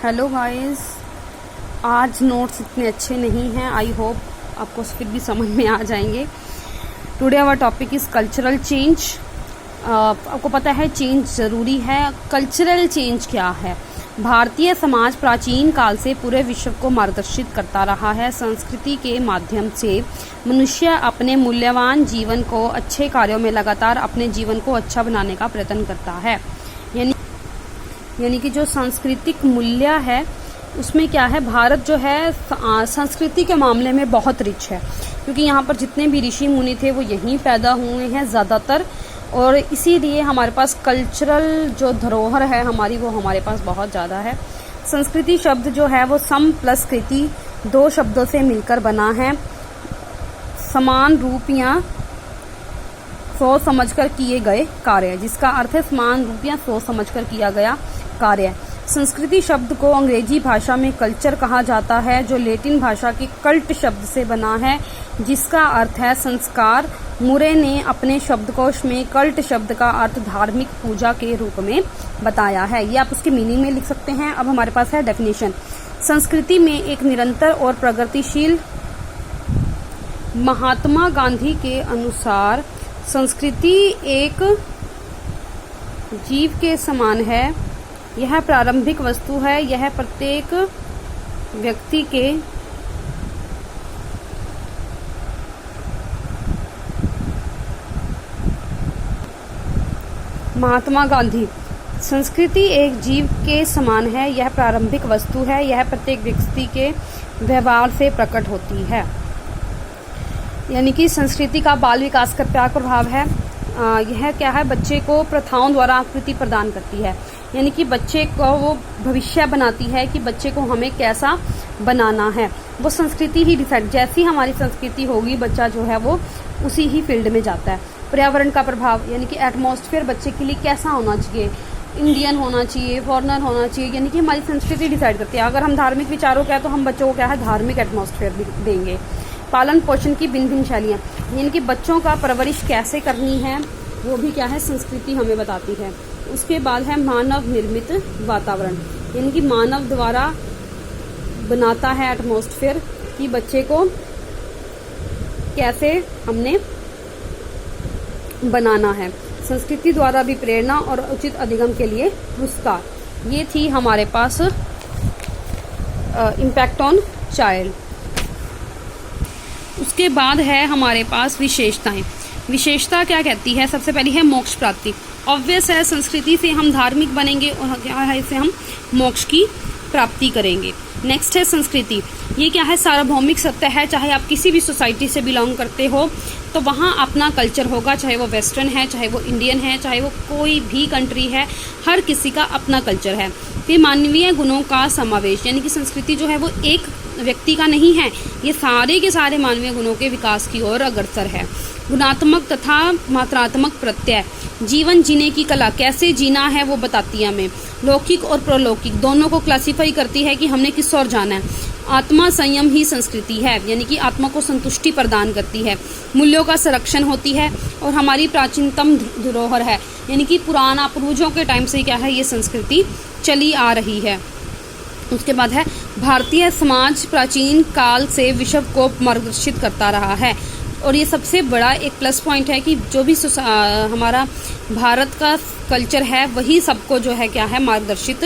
Hello guys, आज notes इतने अच्छे नहीं हैं। आई होप आपको फिर भी समझ में आ जाएंगे। Today our topic is cultural change. आपको पता है चेंज ज़रूरी है। कल्चरल चेंज क्या है? भारतीय समाज प्राचीन काल से पूरे विश्व को मार्गदर्शित करता रहा है। संस्कृति के माध्यम से मनुष्य अपने मूल्यवान जीवन को अच्छे कार्यों में लगातार अपने जीवन को अच्छा बनाने का प्रयत्न करता है। यानी कि जो सांस्कृतिक मूल्य है उसमें क्या है, भारत जो है संस्कृति के मामले में बहुत रिच है, क्योंकि यहाँ पर जितने भी ऋषि मुनि थे वो यहीं पैदा हुए हैं ज़्यादातर, और इसीलिए हमारे पास कल्चरल जो धरोहर है हमारी वो हमारे पास बहुत ज़्यादा है। संस्कृति शब्द जो है वो सम प्लस कृति दो शब्दों से मिलकर बना है। समान रूप या सोच समझकर किए गए कार्य, जिसका अर्थ है समान रूप या सोच समझकर किया गया कार्य। संस्कृति शब्द को अंग्रेजी भाषा में कल्चर कहा जाता है, जो लैटिन भाषा के कल्ट शब्द से बना है, जिसका अर्थ है संस्कार। मुरे ने अपने शब्दकोश में कल्ट शब्द का अर्थ धार्मिक पूजा के रूप में बताया है। ये आप उसकी मीनिंग में लिख सकते हैं। अब हमारे पास है डेफिनेशन। संस्कृति में एक निरंतर और प्रगतिशील। महात्मा गांधी के अनुसार संस्कृति एक जीव के समान है। यह प्रारंभिक वस्तु है। यह प्रत्येक व्यक्ति के महात्मा गांधी। संस्कृति एक जीव के समान है। यह प्रारंभिक वस्तु है। यह प्रत्येक व्यक्ति के व्यवहार से प्रकट होती है। यानी कि संस्कृति का बाल विकास पर क्या प्रभाव है? यह क्या है, बच्चे को प्रथाओं द्वारा आकृति प्रदान करती है। यानी कि बच्चे को वो भविष्य बनाती है कि बच्चे को हमें कैसा बनाना है। वो संस्कृति ही डिसाइड, जैसी हमारी संस्कृति होगी बच्चा जो है वो उसी ही फील्ड में जाता है। पर्यावरण का प्रभाव, यानी कि एटमॉस्फेयर बच्चे के लिए कैसा होना चाहिए, इंडियन होना चाहिए, फॉरेनर होना चाहिए, यानी कि हमारी संस्कृति डिसाइड करती है। अगर हम धार्मिक विचारों का है तो हम बच्चों को क्या है धार्मिक एटमॉस्फेयर भी देंगे। पालन पोषण की भिन्न भिन्न शैलियाँ, यानी कि बच्चों का परवरिश कैसे करनी है वो भी क्या है संस्कृति हमें बताती है। उसके बाद है मानव निर्मित वातावरण, यानी कि मानव द्वारा बनाता है एटमॉस्फेयर कि बच्चे को कैसे हमने बनाना है। संस्कृति द्वारा भी प्रेरणा और उचित अधिगम के लिए पुरस्कार। ये थी हमारे पास इम्पैक्ट ऑन चाइल्ड। उसके बाद है हमारे पास विशेषताएं। विशेषता क्या कहती है? सबसे पहली है मोक्ष प्राप्ति। ऑब्वियस है, संस्कृति से हम धार्मिक बनेंगे और क्या है इससे हम मोक्ष की प्राप्ति करेंगे। नेक्स्ट है संस्कृति। ये क्या है? सार्वभौमिक सत्य है। चाहे आप किसी भी सोसाइटी से बिलोंग करते हो तो वहाँ अपना कल्चर होगा, चाहे वो वेस्टर्न है, चाहे वो इंडियन है, चाहे वो कोई भी कंट्री है, हर किसी का अपना कल्चर है। फिर मानवीय गुणों का समावेश, यानी कि संस्कृति जो है वो एक व्यक्ति का नहीं है, ये सारे के सारे मानवीय गुणों के विकास की ओर अग्रसर है। गुणात्मक तथा मात्रात्मक प्रत्यय, जीवन जीने की कला, कैसे जीना है वो बताती है हमें। लौकिक और प्रलौकिक दोनों को क्लासिफाई करती है कि हमने किस ओर जाना है। आत्मा संयम ही संस्कृति है, यानी कि आत्मा को संतुष्टि प्रदान करती है। मूल्यों का संरक्षण होती है और हमारी प्राचीनतम धरोहर है, यानी कि पुराना पूर्वजों के टाइम से क्या है ये संस्कृति चली आ रही है। उसके बाद है भारतीय समाज प्राचीन काल से विश्व को मार्गदर्शित करता रहा है, और ये सबसे बड़ा एक प्लस पॉइंट है कि जो भी हमारा भारत का कल्चर है वही सबको जो है क्या है मार्गदर्शित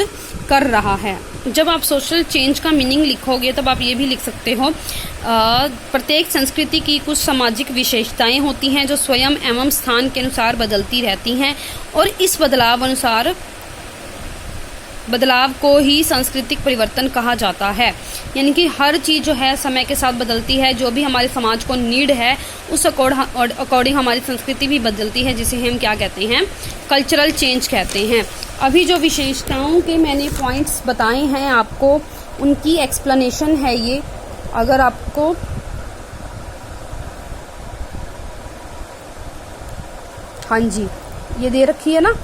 कर रहा है। जब आप सोशल चेंज का मीनिंग लिखोगे तब आप ये भी लिख सकते हो, प्रत्येक संस्कृति की कुछ सामाजिक विशेषताएं होती हैं जो स्वयं एवं स्थान के अनुसार बदलती रहती हैं, और इस बदलाव को ही सांस्कृतिक परिवर्तन कहा जाता है। यानी कि हर चीज़ जो है समय के साथ बदलती है, जो भी हमारे समाज को नीड है उस अकॉर्डिंग हमारी संस्कृति भी बदलती है, जिसे हम क्या कहते हैं कल्चरल चेंज कहते हैं। अभी जो विशेषताओं के मैंने पॉइंट्स बताए हैं आपको, उनकी एक्सप्लेनेशन है ये। अगर आपको हाँ जी ये दे रखी है ना,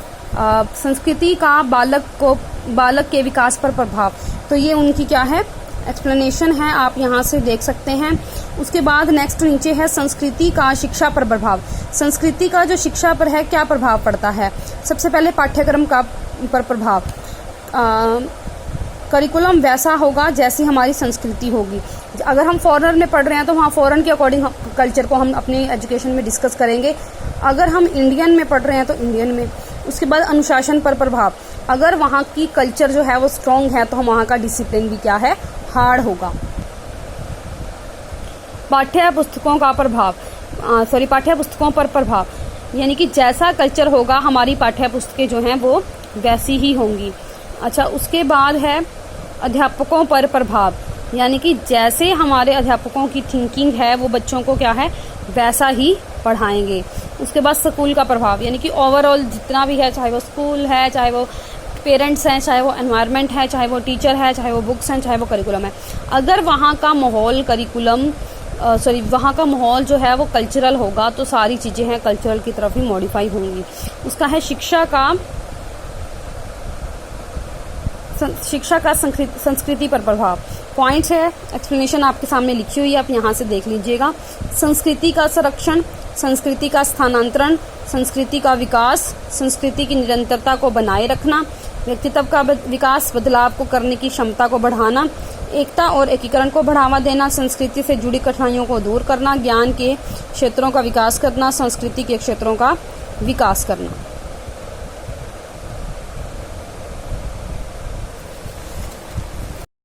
संस्कृति का बालक के विकास पर प्रभाव, तो ये उनकी क्या है एक्सप्लेनेशन है, आप यहाँ से देख सकते हैं। उसके बाद नेक्स्ट नीचे है संस्कृति का शिक्षा पर प्रभाव। संस्कृति का जो शिक्षा पर है क्या प्रभाव पड़ता है? सबसे पहले पाठ्यक्रम का पर प्रभाव। करिकुलम वैसा होगा जैसी हमारी संस्कृति होगी। अगर हम फॉरेनर में पढ़ रहे हैं तो वहाँ फॉरेन के अकॉर्डिंग कल्चर को हम अपनी एजुकेशन में डिस्कस करेंगे। अगर हम इंडियन में पढ़ रहे हैं तो इंडियन में। उसके बाद अनुशासन पर प्रभाव, अगर वहाँ की कल्चर जो है वो स्ट्रॉन्ग है तो हम वहाँ का डिसिप्लिन भी क्या है, हार्ड होगा। पाठ्य पुस्तकों का प्रभाव, पाठ्य पुस्तकों पर प्रभाव, यानी कि जैसा कल्चर होगा हमारी पाठ्य पुस्तकें जो हैं वो वैसी ही होंगी। अच्छा, उसके बाद है अध्यापकों पर प्रभाव, यानी कि जैसे हमारे अध्यापकों की थिंकिंग है वो बच्चों को क्या है वैसा ही पढ़ाएंगे। उसके बाद स्कूल का प्रभाव, यानी कि ओवरऑल जितना भी है, चाहे वो स्कूल है, चाहे वो पेरेंट्स हैं, चाहे वो एनवायरनमेंट है, चाहे वो टीचर है, चाहे वो बुक्स हैं, चाहे वो करिकुलम है, अगर वहाँ का माहौल वहाँ का माहौल जो है वो कल्चरल होगा तो सारी चीज़ें हैं कल्चरल की तरफ ही मॉडिफाई होंगी। उसका है शिक्षा का संस्कृति पर प्रभाव। पॉइंट्स है, एक्सप्लेनेशन आपके सामने लिखी हुई है, आप यहाँ से देख लीजिएगा। संस्कृति का संरक्षण, संस्कृति का स्थानांतरण, संस्कृति का विकास, संस्कृति की निरंतरता को बनाए रखना, व्यक्तित्व का विकास, बदलाव को करने की क्षमता को बढ़ाना, एकता और एकीकरण को बढ़ावा देना, संस्कृति से जुड़ी कठिनाइयों को दूर करना, ज्ञान के क्षेत्रों का विकास करना, संस्कृति के क्षेत्रों का विकास करना।